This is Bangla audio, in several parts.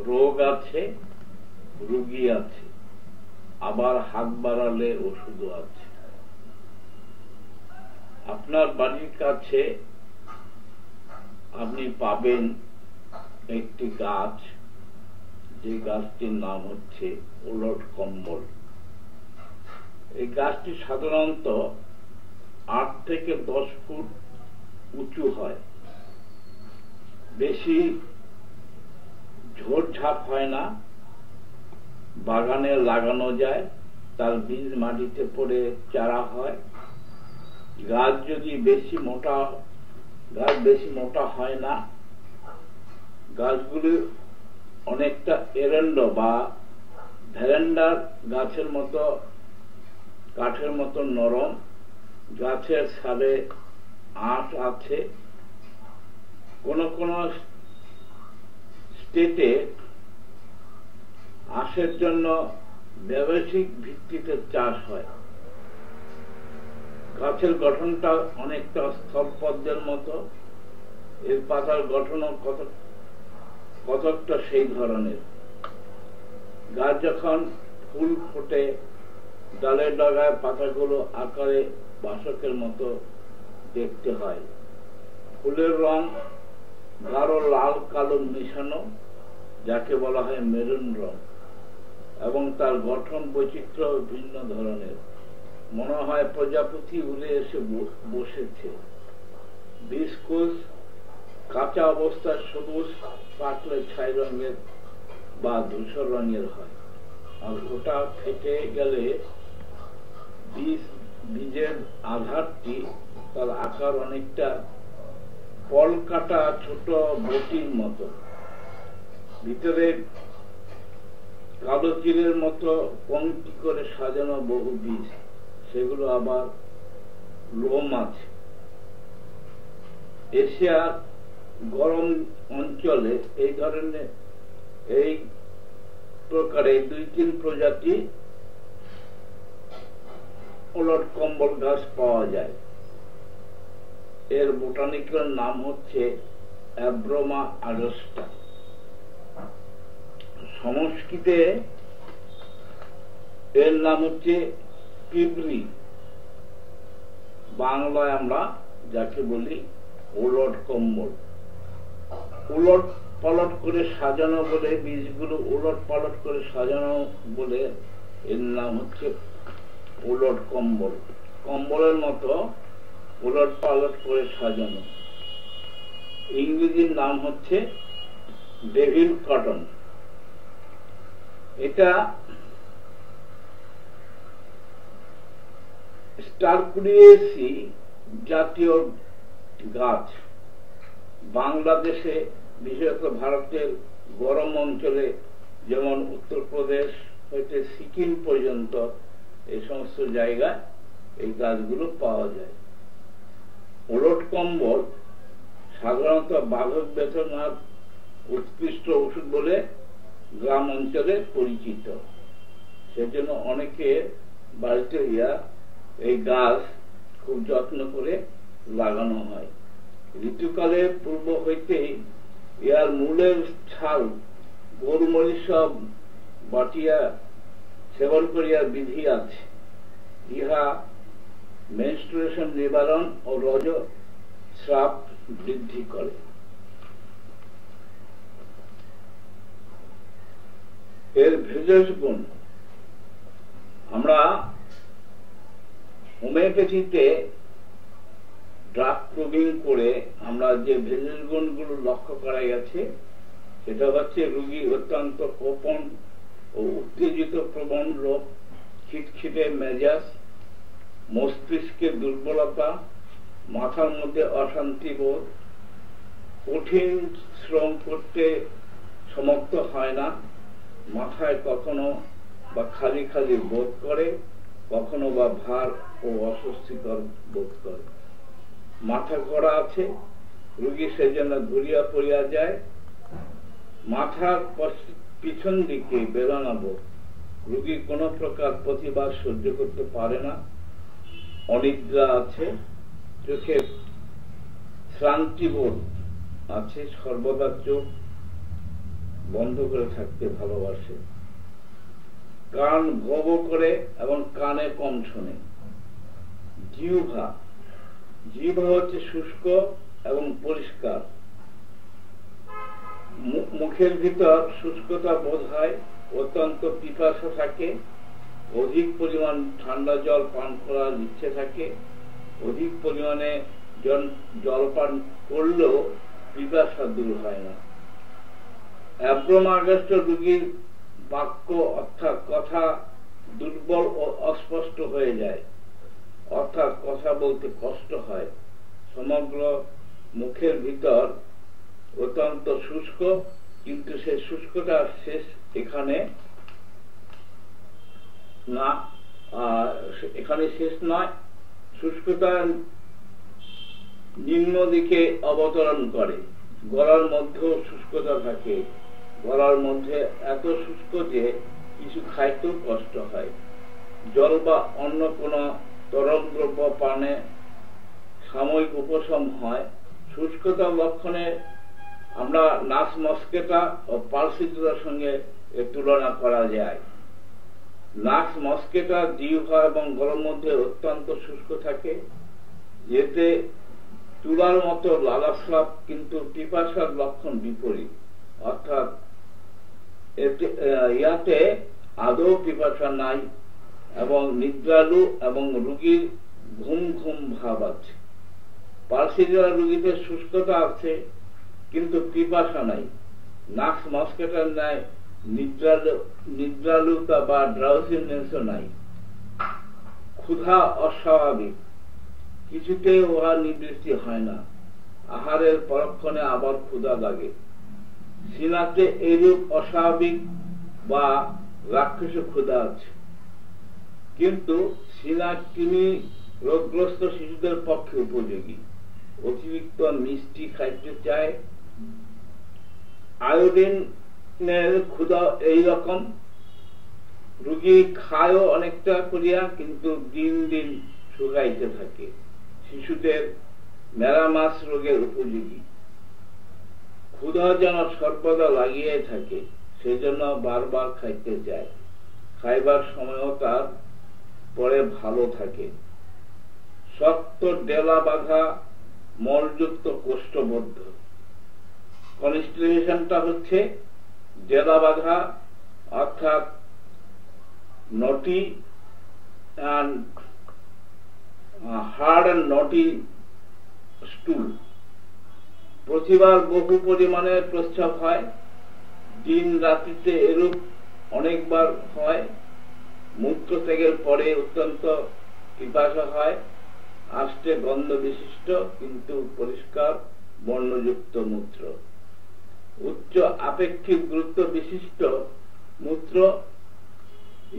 রোগ আছে, রোগী আছে, আবার হাত বাড়ালে ওষুধও আছে। আপনার বাড়ির কাছে আপনি পাবেন একটি গাছ, যে গাছটির নাম হচ্ছে উলট কম্বল। এই গাছটি সাধারণত 8 থেকে 10 ফুট উঁচু হয়, বেশি ঝোড়ঝাপ হয় না, বাগানে লাগানো যায়, তার বীজ মাটিতে পড়ে চারা হয়। গাছ বেশি মোটা হয় না। গাছগুলি অনেকটা এরেন্ড বা ভ্যারেন্ডার গাছের মতো, কাঠের মতো নরম। গাছের ছালে আঁশ আছে। কোন কোন স্টেটে আঁশের জন্য ব্যবসায়িক ভিত্তিতে চাষ হয়। গাছের গঠনটা অনেকটা স্থলপদ্মের মতো, এর পাতার গঠনও কতকটা সেই ধরনের। গাছ যখন ফুল ফোটে, ডালের ডগায় পাতাগুলো আকারে বাসকের মতো দেখতে হয়। ফুলের রং গাঢ় লাল কালো মিশানো, যাকে বলা হয় মেরুন রং, এবং তার গঠন বৈচিত্র্য ভিন্ন ধরনের। মনে হয় প্রজাপতি উড়ে এসে বসেছে। বীজকোষ কাঁচা অবস্থায় সবুজ, পাকলে ছাই রঙের বা ধূসর রঙের হয়, আর ওটা ফেটে গেলে বীজের আধারটি, তার আকার অনেকটা কলকাটা ছোট বটির মতো। ভিতরে কালো চিলের মতো পংক্তি করে সাজানো বহু বীজ, সেগুলো আবার লোম আছে। এশিয়ার গরম অঞ্চলে এই ধরনের এই প্রকারে 2-3 প্রজাতি উলট কম্বল গাছ পাওয়া যায়। এর বোটানিক্যাল নাম হচ্ছে অ্যাব্রোমা আগস্টা। সংস্কৃতে এর নাম হচ্ছে পিঁপড়ি। বাংলায় আমরা যাকে বলি উলট কম্বল। উলট পালট করে সাজানো বলে, বীজগুলো উলট পালট করে সাজানো বলে এর নাম হচ্ছে উলট কম্বল। কম্বলের মতো উলট পালট করে সাজানো। ইংরেজির নাম হচ্ছে ডেভিল কটন। এটা স্টারকুরিয়েসি জাতীয় গাছ। বাংলাদেশে, বিশেষত ভারতের গরম অঞ্চলে, যেমন উত্তরপ্রদেশ হইতে সিকিম পর্যন্ত, এই সমস্ত জায়গায় এই গাছগুলো পাওয়া যায়। উলট কম্বল সাধারণত বাধক বেদনার উৎকৃষ্ট ওষুধ বলে গ্রাম অঞ্চলে পরিচিত। সেজন্য অনেকে বাড়িতে এই গাছ খুব যত্ন করে লাগানো হয়। ঋতুকালে পূর্ব হইতেই ইয়ার মূলের ছাল গোলমরিচ সব বাটিয়া সেবন করিয়ার বিধি আছে। ইহা মেনস্ট্রুয়েশন নিবারণ ও রজস্রাব বৃদ্ধি করে। এর ভেষজ গুণ, আমরা হোমিওপ্যাথিতে ড্রাগ প্রবিং করে আমরা যে ভেষজ গুণগুলো লক্ষ্য করা গেছে, সেটা হচ্ছে রোগী অত্যন্ত কোপন ও উত্তেজিত প্রবণ রোগ, খিটখিটে মেজাজ, মস্তিষ্কে দুর্বলতা, মাথার মধ্যে অশান্তি বোধ, কঠিন শ্রম করতে সমর্থ হয় না, মাথায় কখনো বা খালি খালি বোধ করে, কখনো বা ভার ও অস্বস্তিকর বোধ করে। মাথা ঘোরা আছে, রোগী সেজন্য ঘুরিয়া পড়িয়া যায়। মাথার পিছন দিকে বেদনা বোধ, রোগী কোন প্রকার প্রতিবাদ সহ্য করতে পারে না। অনিদ্রা আছে, চোখে শ্রান্তি বোধ আছে, সর্বদা চোখ বন্ধ করে থাকতে ভালোবাসে, কান গব করে এবং কানে কম শোনে। জিহ্বা হচ্ছে শুষ্ক এবং পরিষ্কার। মুখের ভিতর শুষ্কতা বোধ হয়, অত্যন্ত পিপাসা থাকে, অধিক পরিমাণ ঠান্ডা জল পান করার ইচ্ছে থাকে, অধিক পরিমাণে জল পান করলেও পিপাসা দূর হয় না। অ্যাব্রোমাগাস্ট রোগীর বাক্য অর্থাৎ কথা দুর্বল ও অস্পষ্ট হয়ে যায়, অর্থাৎ কথা বলতে কষ্ট হয়। সমগ্র মুখের ভিতর অত্যন্ত শুষ্ক, কিন্তু সেই শুষ্কতা শেষ এখানে না, এখানে শেষ নয়। শুষ্কতা নিম্ন দিকে অবতরণ করে। গলার মধ্যেও শুষ্কতা থাকে, গলার মধ্যে এত শুষ্ক যে কিছু খাইতেও কষ্ট হয়। জল বা অন্য কোনো তরল দ্রব্য পানে সাময়িক উপশম হয়। শুষ্কতার লক্ষণে আমরা নাস মস্কেটা ও পালসিটার সঙ্গে তুলনা করা যায়। নাস মস্কেটা জিহ্বা এবং গলার মধ্যে অত্যন্ত শুষ্ক থাকে, এতে তুলার মতো লালাস্রাব, কিন্তু পিপাসার লক্ষণ বিপরীত, অর্থাৎ ইয়াতে আদৌ পিপাসা নাই এবং নিদ্রালু এবং রোগীর ঘুম ঘুম ভাব আছে। পালসিডিয়া রোগীতে শুষ্কতা আছে কিন্তু পিপাসা নাই। নাক মস্কেটার নাই নিদ্রালুতা বা ড্রাউজিনেসও নাই। ক্ষুধা অস্বাভাবিক, কিছুতেই উহা নিবৃত্তি হয় না, আহারের পরক্ষণে আবার ক্ষুধা লাগে। সিনাতে এইরূপ অস্বাভাবিক বা রাক্ষসী ক্ষুধা আছে, কিন্তু সিনা কৃমি রোগগ্রস্ত শিশুদের পক্ষে উপযোগী। অতিরিক্ত মিষ্টি খাইতে চায়। আয়োডিনের ক্ষুধা এইরকম, রোগী খায়ও অনেকটা করিয়া, কিন্তু দিন দিন শুকাইতে থাকে। শিশুদের মেরামাস রোগের উপযোগী। ক্ষুধা যেন সর্বদা লাগিয়ে থাকে, সেজন্য বারবার খাইতে চায়। খাইবার সময়ও তার পরে ভালো থাকে। শক্ত ডেলা বাঁধা মলযুক্ত কোষ্ঠবদ্ধ। কনস্টিপেশনটা হচ্ছে ডেলা বাঁধা, অর্থাৎ নটি হার্ড অ্যান্ড নটি স্টুল। প্রতিবার বহু পরিমাণে প্রস্রাব হয়, দিন রাত্রিতে এরূপ অনেকবার হয়। মূত্র ত্যাগের পরে অত্যন্ত পিপাসা হয়। আষ্টে গন্ধ বিশিষ্ট কিন্তু পরিষ্কার বর্ণযুক্ত মূত্র। উচ্চ আপেক্ষিক গুরুত্ব বিশিষ্ট মূত্র,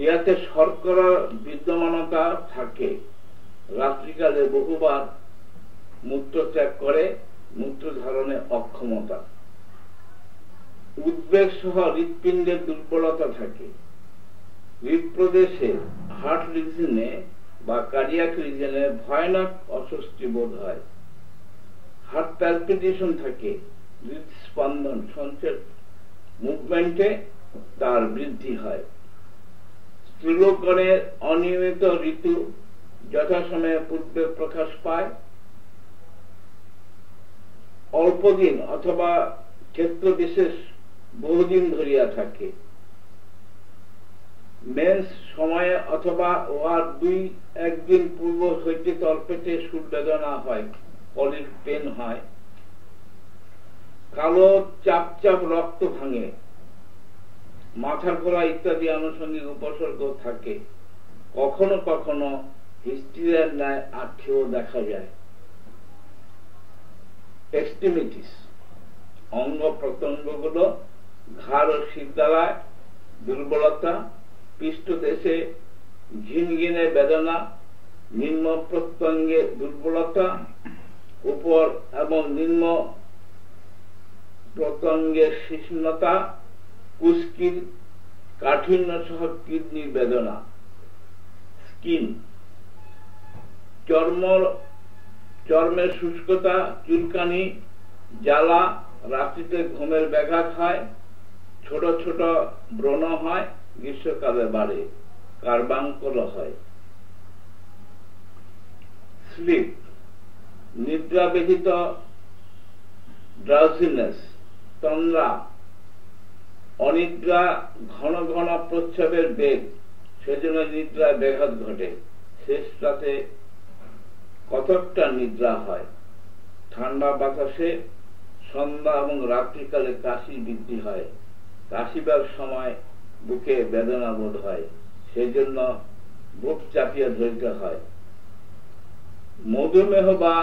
ইয়াতে শর্করা বিদ্যমানতা থাকে। রাত্রিকালে বহুবার মূত্র ত্যাগ করে, মূত্র ধারণে অক্ষমতা। উদ্বেগ সহ হৃৎপিণ্ডের দুর্বলতা থাকে। হৃদপ্রদেশে হার্ট রিজনে বা কার্ডিয়াক রিজনে ভয়ানক অস্বস্তি বোধ হয়। হার্ট প্যালপিটেশন থাকে, হৃদস্পন্দন সঞ্চার মুভমেন্টে তার বৃদ্ধি হয়। স্ত্রীলোকগণের অনিয়মিত ঋতু যথাসময়ে পূর্বে প্রকাশ পায়। অল্প দিন অথবা ক্ষেত্র বিশেষ বহুদিন ধরিয়া থাকে। মেন্স সময়ে অথবা উহার 2-1 দিন পূর্ব হইতে তলপেটে সুর বেদনা হয়, কলির পেন হয়। কালো চাপ চাপ রক্ত ভাঙে, মাথা ঘোরা ইত্যাদি আনুষঙ্গিক উপসর্গ থাকে। কখনো কখনো হিস্টেরিয়ার ন্যায় আক্ষেপও দেখা যায়। এক্সট্রিমিটিস, অঙ্গ প্রত্যঙ্গগুলো, ঘাড় ও শিরদাঁড়ায় দুর্বলতা, পৃষ্ঠদেশে ঘিনঘিনে বেদনা, নিম্ন প্রত্যঙ্গে দুর্বলতা, উপর এবং নিম্ন প্রত্যঙ্গে শিষ্ণতা, কুস্কির কাঠিন্য সহ কিডনির বেদনা। স্কিন, চর্মের শুষ্কতা, চুলকানি, জ্বালা, রাত্রিতে ঘুমের ব্যাঘাত হয়। ছোট ছোট ব্রণ হয়, গ্রীষ্মকালে বাড়ে, কার্বাঙ্কল হয়। স্লিপ, নিদ্রা ব্যতীত ড্রাউজিনেস, তন্দ্রা, অনিদ্রা, ঘন ঘন প্রস্রাবের বেগ, সেজন্য নিদ্রায় ব্যাঘাত ঘটে। শেষ রাতে কতকটা নিদ্রা হয়। ঠান্ডা বাতাসে সন্ধ্যা এবং রাত্রিকালে কাশি বৃদ্ধি হয়। কাশিবার সময় বুকে বেদনা বোধ হয়, সেজন্য বুক চাপিয়া ধরিতে হয়। মধুমেহ বা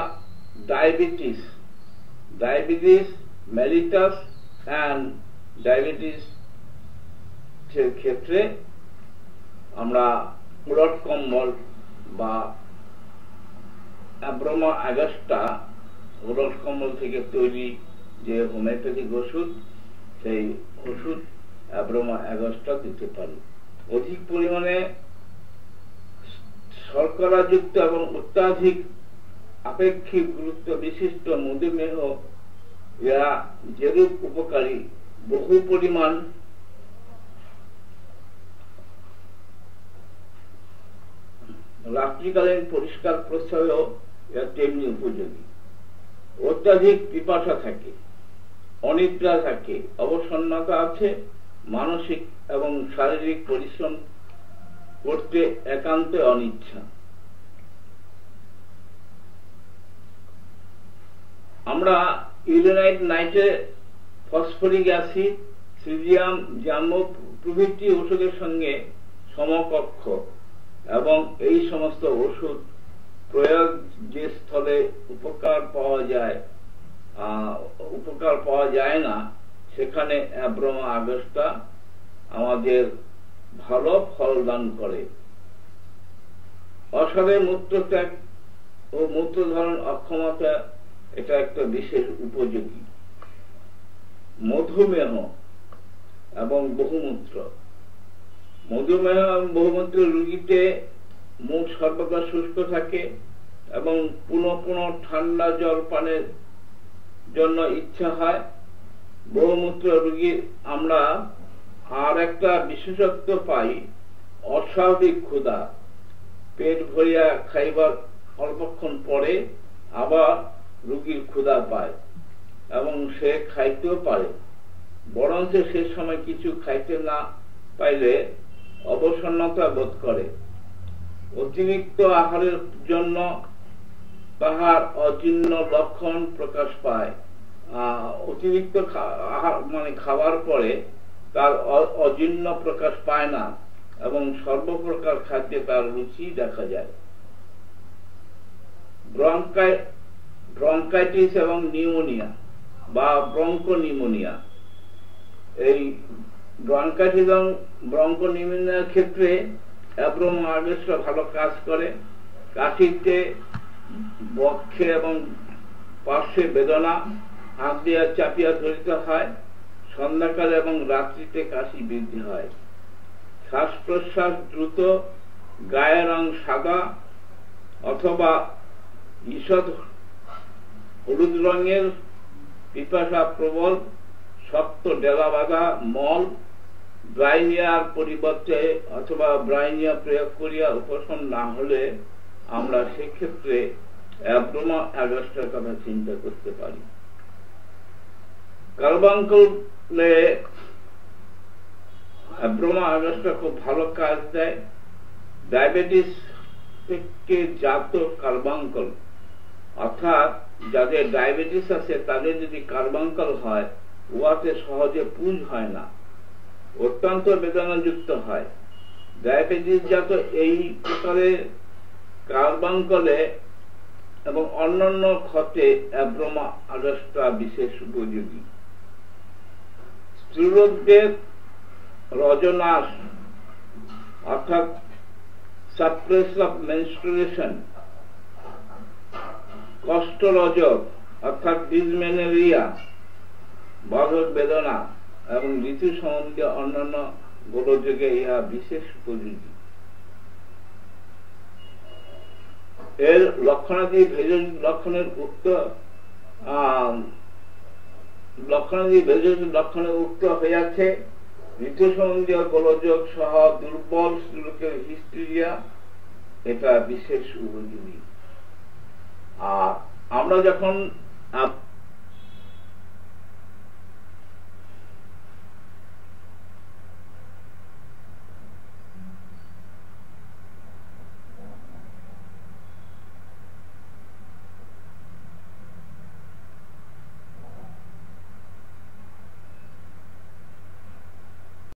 ডায়াবেটিস, মেলিটাস অ্যান্ড ডায়াবেটিস ক্ষেত্রে আমরা উলট কম্বল বা অ্যাব্রোমা অ্যাগাস্টা, উলট কম্বল থেকে তৈরি যে হোমিওপ্যাথিক ওষুধ, সেই ওষুধ অ্যাব্রোমা অ্যাগাস্টা দিতে পারি। অধিক পরিমাণে শর্করাযুক্ত এবং অত্যাধিক আপেক্ষিক গুরুত্ব বিশিষ্ট মধুমেহ এরা যেরূপ উপকারী, বহু পরিমাণ রাত্রিকালীন পরিষ্কার প্রস্রাবেও এরা তেমনি উপযোগী। অত্যাধিক পিপাসা থাকে, অনিদ্রা থাকে, অবসন্নতা আছে, মানসিক এবং শারীরিক পরিশ্রম করতে একান্ত অনিচ্ছা। আমরা ইউরেনাইট নাইটে ফসফরিক অ্যাসিড, সিজিয়াম, জাম্বো প্রভৃতি ওষুধের সঙ্গে সমকক্ষ এবং এই সমস্ত ওষুধ প্রয়োগ যে স্থলে উপকার পাওয়া যায় না, সেখানে অ্যাব্রোমা অ্যাগাস্টা আমাদের ভালো ফল দান করে। অসারে মূত্রত্যাগ ও মূত্রধারণ অক্ষমতা এটা একটা বিশেষ উপযোগী। মধুমেহ এবং বহুমূত্র, মধুমেহ এবং বহুমূত্র রোগীতে মুখ সর্বদা শুষ্ক থাকে এবং পুনঃ পুনঃ ঠান্ডা জল পানের জন্য ইচ্ছা হয়। বহুমূত্র রোগীর আমরা আর একটা বিশেষত্ব পাই, অস্বাভাবিক ক্ষুধা। পেট ভরিয়া খাইবার অল্পক্ষণ পরে আবার রোগীর ক্ষুধা পায় এবং সে খাইতেও পারে, বরঞ্চ সে সময় কিছু খাইতে না পাইলে অবসন্নতা বোধ করে। অতিরিক্ত আহারের জন্য তাহার অজীর্ণ লক্ষণ প্রকাশ পায়। অতিরিক্ত খাওয়ার পরে তার অজীর্ণ প্রকাশ পায় না এবং সর্বপ্রকার খাদ্যে তার রুচি দেখা যায়। ব্রঙ্কাইটিস এবং নিউমোনিয়া বা ব্রঙ্কোনিউমোনিয়া, এই ব্রঙ্কাইটিস এবং ব্রঙ্কোনিউমোনিয়ার ক্ষেত্রে অ্যাব্রোমা অ্যাগাস্টা ভালো কাজ করে। কাশিতে বক্ষে এবং পার্শ্বে বেদনা, হাত দিয়া চাপিয়া ধরিতে হয়। সন্ধ্যাকালে এবং রাত্রিতে কাশি বৃদ্ধি হয়। শ্বাস প্রশ্বাস দ্রুত, গায়ের রং সাদা অথবা ঈষৎ হলুদ রঙের, পিপাসা প্রবল, শক্ত ডেলা বাঁধা মল, ব্রাইনিয়ার পরিবর্তে অথবা ব্রাইনিয়া প্রয়োগ করিয়া উপশম না হলে আমরা সেক্ষেত্রে অ্যাব্রোমা অ্যাগাস্টার কথা চিন্তা করতে পারি। কার্বাঙ্কলে অ্যাব্রোমা অ্যাগাস্টা খুব ভালো কাজ দেয়। ডায়াবেটিস থেকে জাত কার্বাঙ্কল, অর্থাৎ যাদের ডায়াবেটিস আছে তাদের যদি কার্বাঙ্কল হয়, উহাতে সহজে পুঁজ হয় না, অত্যন্ত বেদনাযুক্ত হয়। ডায়াবেটিস জাত এই প্রকারে কার্বাঙ্কলে এবং অন্যান্য ক্ষতে অ্যাব্রোমা অ্যাগাস্টা বিশেষ উপযোগী। স্ত্রীলোকদের রজনাশ অর্থাৎ সাপ্রেশন অফ মেনস্ট্রুয়েশন, কষ্টরজক অর্থাৎ ডিসমেনোরিয়া, বাধক বেদনা এবং ঋতু সম্বন্ধীয় অন্যান্য গোলযোগে ইহা বিশেষ উপযোগী। এর লক্ষণাদি ভেষজ লক্ষণের উক্ত হইয়াছে মৃতসংজ্ঞা গোলযোগ সহ দুর্বল লোকের হিস্টেরিয়া এটা বিশেষ উপযোগী। আর আমরা যখন